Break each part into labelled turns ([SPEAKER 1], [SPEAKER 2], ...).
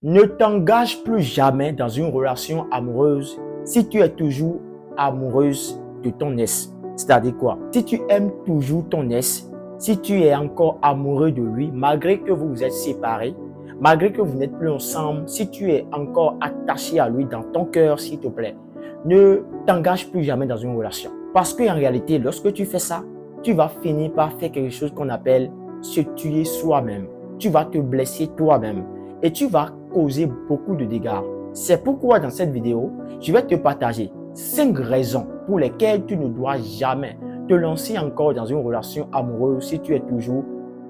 [SPEAKER 1] Ne t'engage plus jamais dans une relation amoureuse si tu es toujours amoureuse de ton ex. C'est-à-dire quoi? Si tu aimes toujours ton ex, si tu es encore amoureux de lui, malgré que vous vous êtes séparés, malgré que vous n'êtes plus ensemble, si tu es encore attaché à lui dans ton cœur, s'il te plaît, ne t'engage plus jamais dans une relation. Parce qu'en réalité, lorsque tu fais ça, tu vas finir par faire quelque chose qu'on appelle se tuer soi-même. Tu vas te blesser toi-même et tu vas causer beaucoup de dégâts. C'est pourquoi dans cette vidéo, je vais te partager 5 raisons pour lesquelles tu ne dois jamais te lancer encore dans une relation amoureuse si tu es toujours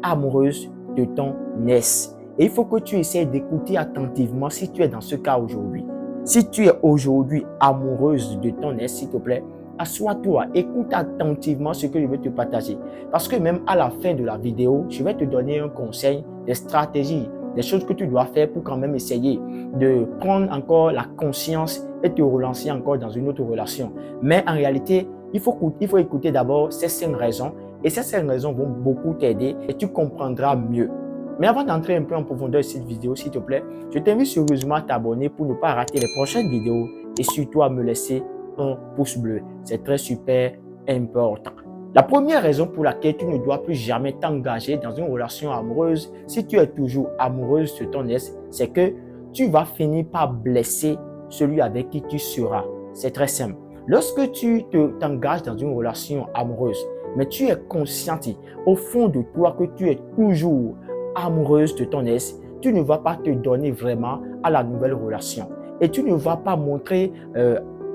[SPEAKER 1] amoureuse de ton ex. Et il faut que tu essaies d'écouter attentivement si tu es dans ce cas aujourd'hui. Si tu es aujourd'hui amoureuse de ton ex, s'il te plaît, assois-toi, écoute attentivement ce que je vais te partager. Parce que même à la fin de la vidéo, je vais te donner un conseil, des stratégies, des choses que tu dois faire pour quand même essayer de prendre encore la conscience et te relancer encore dans une autre relation. Mais en réalité, il faut écouter d'abord ces 5 raisons et ces 5 raisons vont beaucoup t'aider et tu comprendras mieux. Mais avant d'entrer un peu en profondeur dans cette vidéo, s'il te plaît, je t'invite sérieusement à t'abonner pour ne pas rater les prochaines vidéos et surtout à me laisser un pouce bleu. C'est très super important. La première raison pour laquelle tu ne dois plus jamais t'engager dans une relation amoureuse, si tu es toujours amoureuse de ton ex, c'est que tu vas finir par blesser celui avec qui tu seras. C'est très simple. Lorsque tu t'engages dans une relation amoureuse, mais tu es consciente au fond de toi que tu es toujours amoureuse de ton ex, tu ne vas pas te donner vraiment à la nouvelle relation. Et tu ne vas pas montrer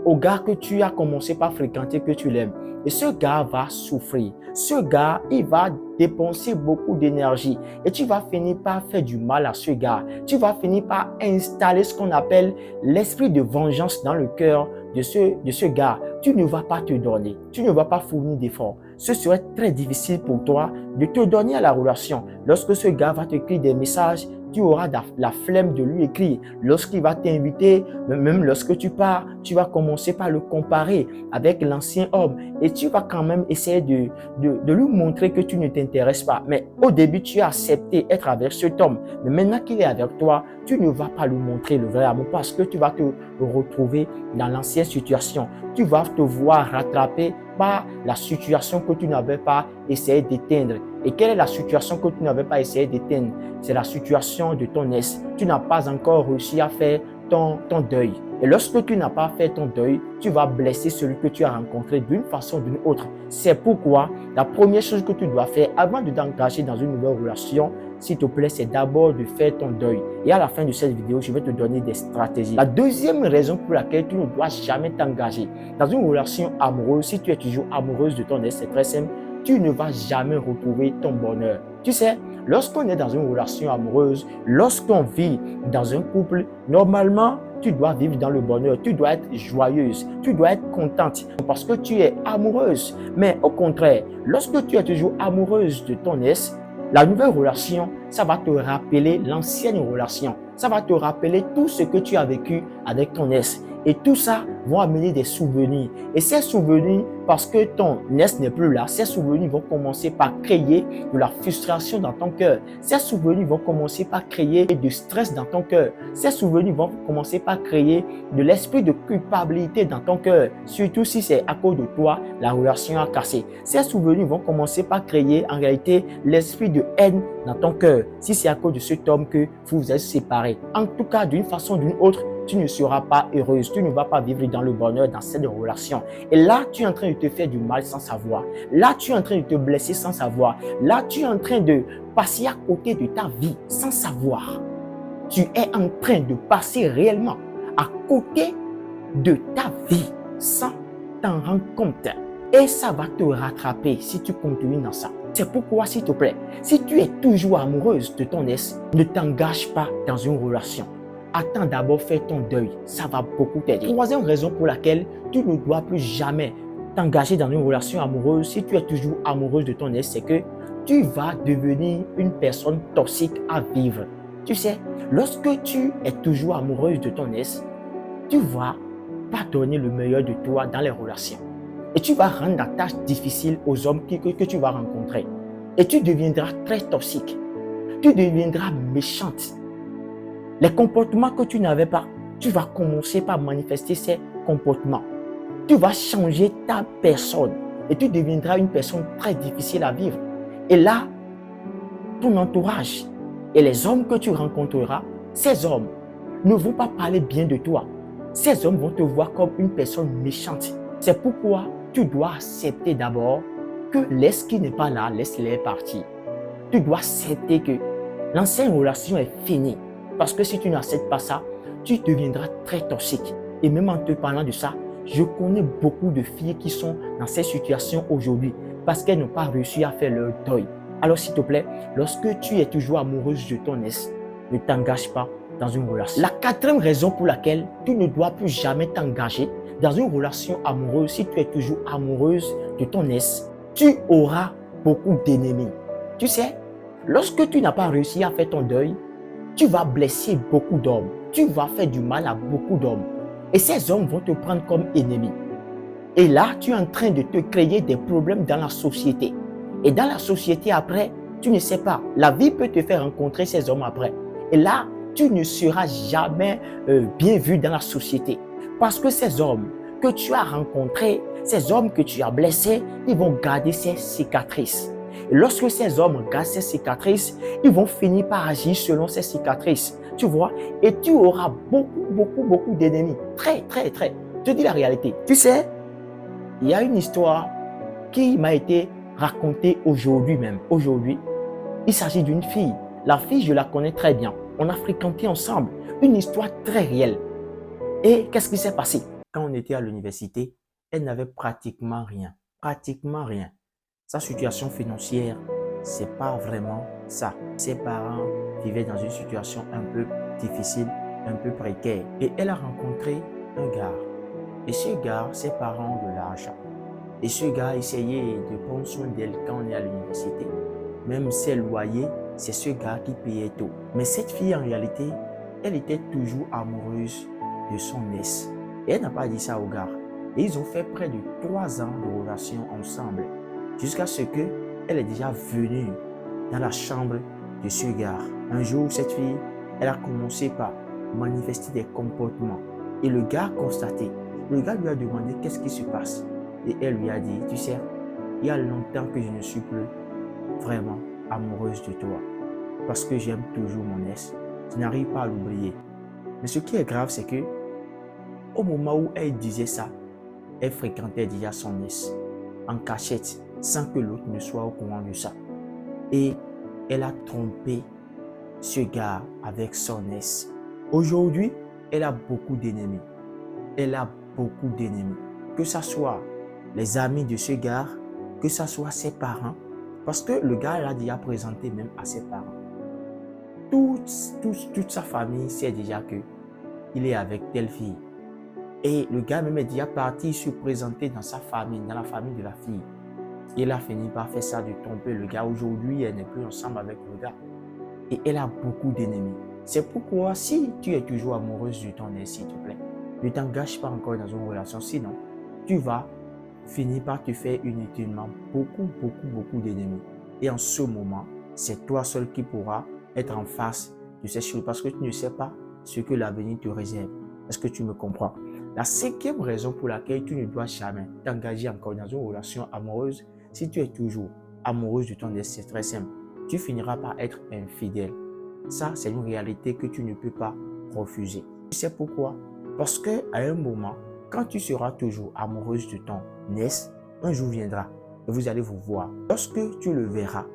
[SPEAKER 1] au gars que tu as commencé par fréquenter que tu l'aimes. Et ce gars va souffrir. Ce gars, il va dépenser beaucoup d'énergie. Et tu vas finir par faire du mal à ce gars. Tu vas finir par installer ce qu'on appelle l'esprit de vengeance dans le cœur de ce gars. Tu ne vas pas te donner. Tu ne vas pas fournir d'efforts. Ce serait très difficile pour toi de te donner à la relation. Lorsque ce gars va t'écrire des messages, tu auras la flemme de lui écrire. Lorsqu'il va t'inviter, même lorsque tu pars, tu vas commencer par le comparer avec l'ancien homme et tu vas quand même essayer de lui montrer que tu ne t'intéresses pas. Mais au début, tu as accepté être avec cet homme. Mais maintenant qu'il est avec toi, tu ne vas pas lui montrer le vrai amour parce que tu vas te retrouver dans l'ancienne situation. Tu vas te voir rattraper par la situation que tu n'avais pas essayé d'éteindre. Et quelle est la situation que tu n'avais pas essayé d'éteindre? C'est la situation de ton ex. Tu n'as pas encore réussi à faire ton deuil. Et lorsque tu n'as pas fait ton deuil, tu vas blesser celui que tu as rencontré d'une façon ou d'une autre. C'est pourquoi la première chose que tu dois faire avant de t'engager dans une nouvelle relation, s'il te plaît, c'est d'abord de faire ton deuil. Et à la fin de cette vidéo, je vais te donner des stratégies. La deuxième raison pour laquelle tu ne dois jamais t'engager dans une relation amoureuse, si tu es toujours amoureuse de ton ex, c'est très simple, tu ne vas jamais retrouver ton bonheur. Tu sais, lorsqu'on est dans une relation amoureuse, lorsqu'on vit dans un couple, normalement, tu dois vivre dans le bonheur, tu dois être joyeuse, tu dois être contente parce que tu es amoureuse. Mais au contraire, lorsque tu es toujours amoureuse de ton ex, la nouvelle relation, ça va te rappeler l'ancienne relation. Ça va te rappeler tout ce que tu as vécu avec ton ex. Et tout ça va amener des souvenirs. Et ces souvenirs, parce que ton ex n'est plus là, ces souvenirs vont commencer par créer de la frustration dans ton cœur. Ces souvenirs vont commencer par créer du stress dans ton cœur. Ces souvenirs vont commencer par créer de l'esprit de culpabilité dans ton cœur. Surtout si c'est à cause de toi, la relation a cassé. Ces souvenirs vont commencer par créer en réalité l'esprit de haine dans ton cœur. Si c'est à cause de cet homme que vous vous êtes séparés. En tout cas, d'une façon ou d'une autre, tu ne seras pas heureuse, tu ne vas pas vivre dans le bonheur dans cette relation. Et là, tu es en train de te faire du mal sans savoir. Là, tu es en train de te blesser sans savoir. Là, tu es en train de passer à côté de ta vie sans savoir. Tu es en train de passer réellement à côté de ta vie sans t'en rendre compte. Et ça va te rattraper si tu continues dans ça. C'est pourquoi, s'il te plaît, si tu es toujours amoureuse de ton ex, ne t'engage pas dans une relation. Attends d'abord faire ton deuil, ça va beaucoup t'aider. Troisième raison pour laquelle tu ne dois plus jamais t'engager dans une relation amoureuse, si tu es toujours amoureuse de ton ex, c'est que tu vas devenir une personne toxique à vivre. Tu sais, lorsque tu es toujours amoureuse de ton ex, tu vas pas donner le meilleur de toi dans les relations. Et tu vas rendre la tâche difficile aux hommes que tu vas rencontrer. Et tu deviendras très toxique. Tu deviendras méchante. Les comportements que tu n'avais pas, tu vas commencer par manifester ces comportements. Tu vas changer ta personne et tu deviendras une personne très difficile à vivre. Et là, ton entourage et les hommes que tu rencontreras, ces hommes ne vont pas parler bien de toi. Ces hommes vont te voir comme une personne méchante. C'est pourquoi tu dois accepter d'abord que laisse qui n'est pas là, laisse-les partir. Tu dois accepter que l'ancienne relation est finie. Parce que si tu n'acceptes pas ça, tu deviendras très toxique. Et même en te parlant de ça, je connais beaucoup de filles qui sont dans cette situation aujourd'hui parce qu'elles n'ont pas réussi à faire leur deuil. Alors s'il te plaît, lorsque tu es toujours amoureuse de ton ex, ne t'engage pas dans une relation. La quatrième raison pour laquelle tu ne dois plus jamais t'engager dans une relation amoureuse, si tu es toujours amoureuse de ton ex, tu auras beaucoup d'ennemis. Tu sais, lorsque tu n'as pas réussi à faire ton deuil, tu vas blesser beaucoup d'hommes. Tu vas faire du mal à beaucoup d'hommes. Et ces hommes vont te prendre comme ennemi. Et là, tu es en train de te créer des problèmes dans la société. Et dans la société après, tu ne sais pas. La vie peut te faire rencontrer ces hommes après. Et là, tu ne seras jamais bien vu dans la société. Parce que ces hommes que tu as rencontrés, ces hommes que tu as blessés, ils vont garder ces cicatrices. Et lorsque ces hommes gardent ces cicatrices, ils vont finir par agir selon ces cicatrices. Tu vois? Et tu auras beaucoup d'ennemis. Très. Je te dis la réalité. Tu sais, il y a une histoire qui m'a été racontée aujourd'hui même. Aujourd'hui, il s'agit d'une fille. La fille, je la connais très bien. On a fréquenté ensemble. Une histoire très réelle. Et qu'est-ce qui s'est passé? Quand on était à l'université, elle n'avait pratiquement rien. Pratiquement rien. Sa situation financière, c'est pas vraiment ça. Ses parents vivaient dans une situation un peu difficile, un peu précaire. Et elle a rencontré un gars. Et ce gars, ses parents ont de l'argent. Et ce gars essayait de prendre soin d'elle quand on est à l'université. Même ses loyers, c'est ce gars qui payait tout. Mais cette fille, en réalité, elle était toujours amoureuse de son ex. Et elle n'a pas dit ça au gars. Et ils ont fait près de 3 ans de relation ensemble. Jusqu'à ce qu'elle est déjà venue dans la chambre de ce gars. Un jour, cette fille, elle a commencé par manifester des comportements. Et le gars a constaté. Le gars lui a demandé qu'est-ce qui se passe. Et elle lui a dit, tu sais, il y a longtemps que je ne suis plus vraiment amoureuse de toi. Parce que j'aime toujours mon ex. Je n'arrive pas à l'oublier. Mais ce qui est grave, c'est que au moment où elle disait ça, elle fréquentait déjà son ex en cachette, sans que l'autre ne soit au courant de ça. Et elle a trompé ce gars avec son ex. Aujourd'hui, elle a beaucoup d'ennemis. Elle a beaucoup d'ennemis. Que ce soit les amis de ce gars, que ce soit ses parents. Parce que le gars l'a déjà présenté même à ses parents. Toute sa famille sait déjà qu'il est avec telle fille. Et le gars même est déjà parti se présenter dans sa famille, dans la famille de la fille. Il a fini par faire ça, de tromper le gars. Aujourd'hui, elle n'est plus ensemble avec le gars. Et elle a beaucoup d'ennemis. C'est pourquoi, si tu es toujours amoureuse de ton ex, s'il te plaît, ne t'engage pas encore dans une relation. Sinon, tu vas finir par te faire inutilement beaucoup d'ennemis. Et en ce moment, c'est toi seul qui pourras être en face de ces choses parce que tu ne sais pas ce que l'avenir te réserve. Est-ce que tu me comprends? La 5e raison pour laquelle tu ne dois jamais t'engager encore dans une relation amoureuse, si tu es toujours amoureuse de ton ex, c'est très simple. Tu finiras par être infidèle. Ça, c'est une réalité que tu ne peux pas refuser. Tu sais pourquoi? Parce qu'à un moment, quand tu seras toujours amoureuse de ton ex, un jour viendra et vous allez vous voir. Lorsque tu le verras,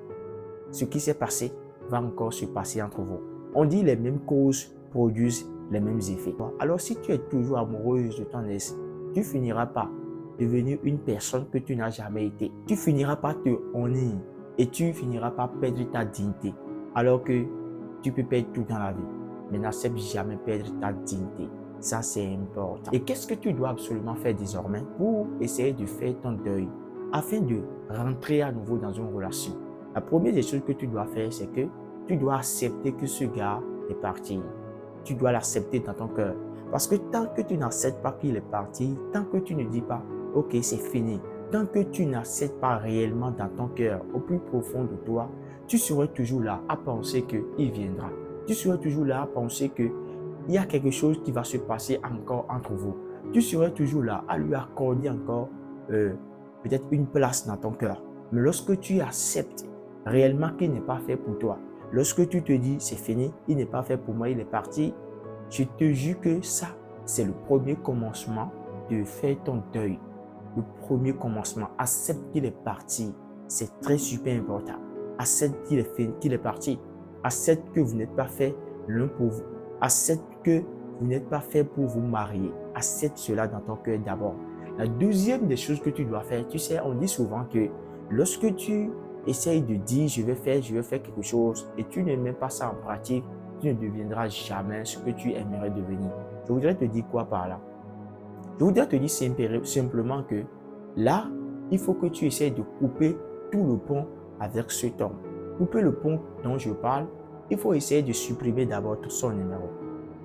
[SPEAKER 1] ce qui s'est passé va encore se passer entre vous. On dit les mêmes causes produisent les mêmes effets. Alors si tu es toujours amoureuse de ton ex, tu finiras par devenir une personne que tu n'as jamais été. Tu finiras par te honner et tu finiras par perdre ta dignité. Alors que tu peux perdre tout dans la vie, mais n'accepte jamais perdre ta dignité. Ça, c'est important. Et qu'est-ce que tu dois absolument faire désormais pour essayer de faire ton deuil afin de rentrer à nouveau dans une relation? La première des choses que tu dois faire, c'est que tu dois accepter que ce gars est parti. Tu dois l'accepter dans ton cœur. Parce que tant que tu n'acceptes pas qu'il est parti, tant que tu ne dis pas, ok, c'est fini, tant que tu n'acceptes pas réellement dans ton cœur, au plus profond de toi, tu seras toujours là à penser qu'il viendra. Tu serais toujours là à penser qu'il y a quelque chose qui va se passer encore entre vous. Tu serais toujours là à lui accorder encore peut-être une place dans ton cœur. Mais lorsque tu acceptes réellement qu'il n'est pas fait pour toi, lorsque tu te dis c'est fini, il n'est pas fait pour moi, il est parti, je te jure que ça, c'est le premier commencement de faire ton deuil. Le premier commencement, accepte qu'il est parti. C'est très super important. Accepte qu'il est fini, qu'il est parti. Accepte que vous n'êtes pas fait l'un pour vous. Accepte que vous n'êtes pas fait pour vous marier. Accepte cela dans ton cœur d'abord. La deuxième des choses que tu dois faire, tu sais, on dit souvent que lorsque tu essayes de dire je vais faire quelque chose et tu ne mets pas ça en pratique, tu ne deviendras jamais ce que tu aimerais devenir. Je voudrais te dire quoi par là? Je voudrais te dire simplement que là, il faut que tu essayes de couper tout le pont avec cet homme. Couper le pont dont je parle, il faut essayer de supprimer d'abord tout son numéro.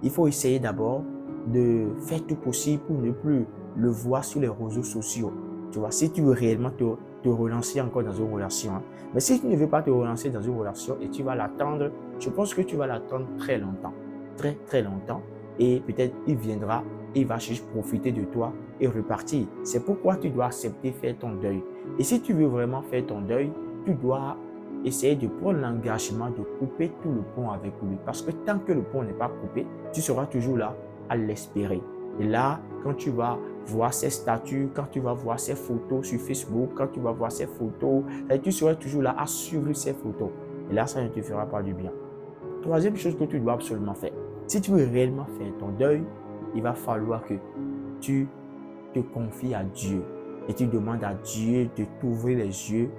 [SPEAKER 1] Il faut essayer d'abord de faire tout possible pour ne plus le voir sur les réseaux sociaux. Tu vois, si tu veux réellement te relancer encore dans une relation. Hein. Mais si tu ne veux pas te relancer dans une relation et tu vas l'attendre, je pense que tu vas l'attendre très longtemps. Très, très longtemps. Et peut-être il viendra, il va juste profiter de toi et repartir. C'est pourquoi tu dois accepter faire ton deuil. Et si tu veux vraiment faire ton deuil, tu dois essayer de prendre l'engagement de couper tout le pont avec lui. Parce que tant que le pont n'est pas coupé, tu seras toujours là à l'espérer. Et là, quand tu vas voir ses statuts, quand tu vas voir ses photos sur Facebook, quand tu vas voir ses photos, tu seras toujours là à suivre ses photos. Et là, ça ne te fera pas du bien. Troisième chose que tu dois absolument faire. Si tu veux réellement faire ton deuil, il va falloir que tu te confies à Dieu et tu demandes à Dieu de t'ouvrir les yeux,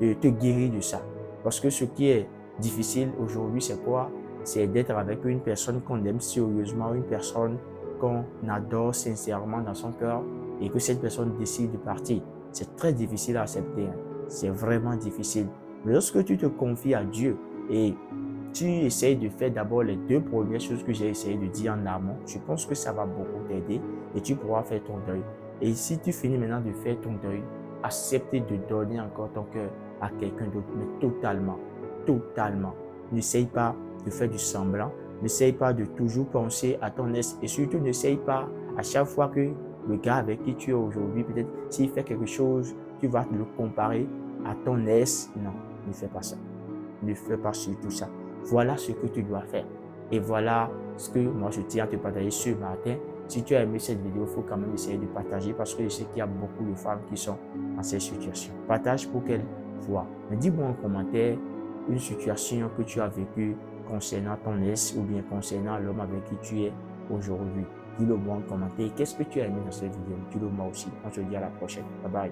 [SPEAKER 1] de te guérir de ça. Parce que ce qui est difficile aujourd'hui, c'est quoi? C'est d'être avec une personne qu'on aime sérieusement, une personne qu'on adore sincèrement dans son cœur et que cette personne décide de partir. C'est très difficile à accepter. Hein. C'est vraiment difficile. Mais lorsque tu te confies à Dieu et tu essayes de faire d'abord les deux premières choses que j'ai essayé de dire en amont, je pense que ça va beaucoup t'aider et tu pourras faire ton deuil. Et si tu finis maintenant de faire ton deuil, accepte de donner encore ton cœur à quelqu'un d'autre, mais totalement, totalement. N'essaye pas de faire du semblant, n'essaye pas de toujours penser à ton ex et surtout n'essaye pas à chaque fois que le gars avec qui tu es aujourd'hui, peut-être s'il fait quelque chose, tu vas le comparer à ton ex. Non, ne fais pas ça. Ne fais pas surtout ça. Voilà ce que tu dois faire. Et voilà ce que moi je tiens à te partager ce matin. Si tu as aimé cette vidéo, il faut quand même essayer de partager parce que je sais qu'il y a beaucoup de femmes qui sont dans cette situation. Partage pour qu'elles voient. Mais dis-moi en commentaire une situation que tu as vécue concernant ton ex ou bien concernant l'homme avec qui tu es aujourd'hui. Dis-le moi en commentaire. Qu'est-ce que tu as aimé dans cette vidéo? Dis-le moi aussi. On se dit à la prochaine. Bye bye.